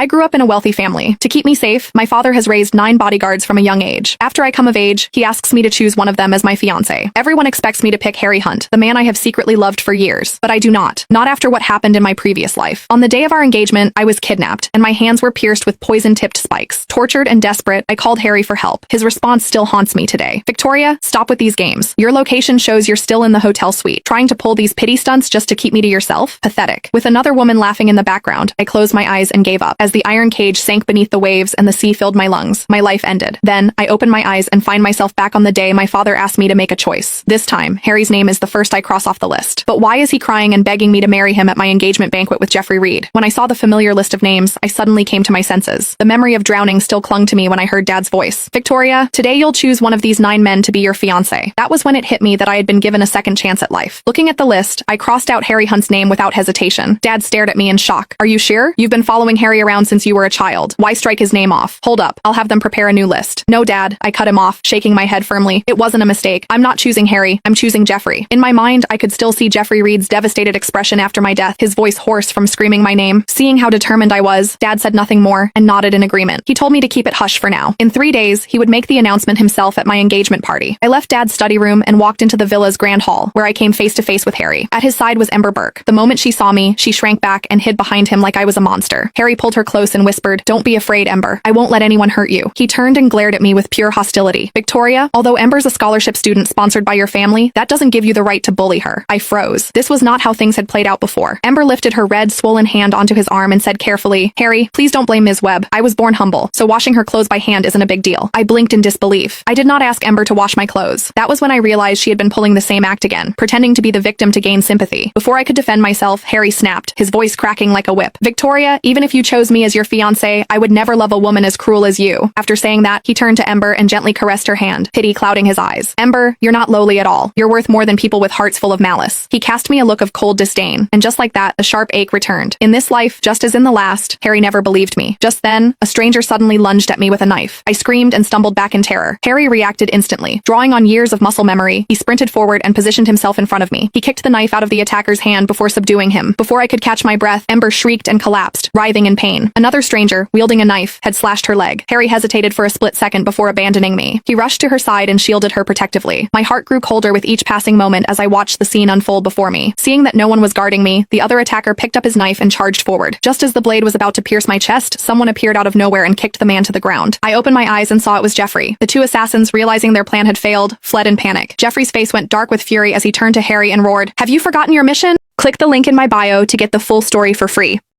I grew up in a wealthy family. To keep me safe, my father has raised 9 bodyguards from a young age. After I come of age, he asks me to choose one of them as my fiancé. Everyone expects me to pick Harry Hunt, the man I have secretly loved for years. But I do not. Not after what happened in my previous life. On the day of our engagement, I was kidnapped, and my hands were pierced with poison-tipped spikes. Tortured and desperate, I called Harry for help. His response still haunts me today. Victoria, stop with these games. Your location shows you're still in the hotel suite, trying to pull these pity stunts just to keep me to yourself? Pathetic. With another woman laughing in the background, I closed my eyes and gave up. As the iron cage sank beneath the waves and the sea filled my lungs, my life ended. Then, I opened my eyes and find myself back on the day my father asked me to make a choice. This time, Harry's name is the first I cross off the list. But why is he crying and begging me to marry him at my engagement banquet with Jeffrey Reed? When I saw the familiar list of names, I suddenly came to my senses. The memory of drowning still clung to me when I heard Dad's voice. Victoria, today you'll choose one of these 9 men to be your fiancé. That was when it hit me that I had been given a second chance at life. Looking at the list, I crossed out Harry Hunt's name without hesitation. Dad stared at me in shock. Are you sure? You've been following Harry around since you were a child. Why strike his name off? Hold up. I'll have them prepare a new list. No, Dad. I cut him off, shaking my head firmly. It wasn't a mistake. I'm not choosing Harry. I'm choosing Jeffrey. In my mind, I could still see Jeffrey Reed's devastated expression after my death, his voice hoarse from screaming my name. Seeing how determined I was, Dad said nothing more and nodded in agreement. He told me to keep it hush for now. In 3 days, he would make the announcement himself at my engagement party. I left Dad's study room and walked into the villa's grand hall, where I came face to face with Harry. At his side was Ember Burke. The moment she saw me, she shrank back and hid behind him like I was a monster. Harry pulled her close and whispered, "Don't be afraid, Ember. I won't let anyone hurt you." He turned and glared at me with pure hostility. "Victoria, although Ember's a scholarship student sponsored by your family, that doesn't give you the right to bully her." I froze. This was not how things had played out before. Ember lifted her red, swollen hand onto his arm and said carefully, "Harry, please don't blame Ms. Webb. I was born humble, so washing her clothes by hand isn't a big deal." I blinked in disbelief. I did not ask Ember to wash my clothes. That was when I realized she had been pulling the same act again, pretending to be the victim to gain sympathy. Before I could defend myself, Harry snapped, his voice cracking like a whip. "Victoria, even if you chose me as your fiancé, I would never love a woman as cruel as you." After saying that, he turned to Ember and gently caressed her hand, pity clouding his eyes. "Ember, you're not lowly at all. You're worth more than people with hearts full of malice." He cast me a look of cold disdain, and just like that, the sharp ache returned. In this life, just as in the last, Harry never believed me. Just then, a stranger suddenly lunged at me with a knife. I screamed and stumbled back in terror. Harry reacted instantly. Drawing on years of muscle memory, he sprinted forward and positioned himself in front of me. He kicked the knife out of the attacker's hand before subduing him. Before I could catch my breath, Ember shrieked and collapsed, writhing in pain. Another stranger, wielding a knife, had slashed her leg. Harry hesitated for a split second before abandoning me. He rushed to her side and shielded her protectively. My heart grew colder with each passing moment as I watched the scene unfold before me. Seeing that no one was guarding me, the other attacker picked up his knife and charged forward. Just as the blade was about to pierce my chest, someone appeared out of nowhere and kicked the man to the ground. I opened my eyes and saw it was Jeffrey. The 2 assassins, realizing their plan had failed, fled in panic. Jeffrey's face went dark with fury as he turned to Harry and roared, "Have you forgotten your mission? Click the link in my bio to get the full story for free."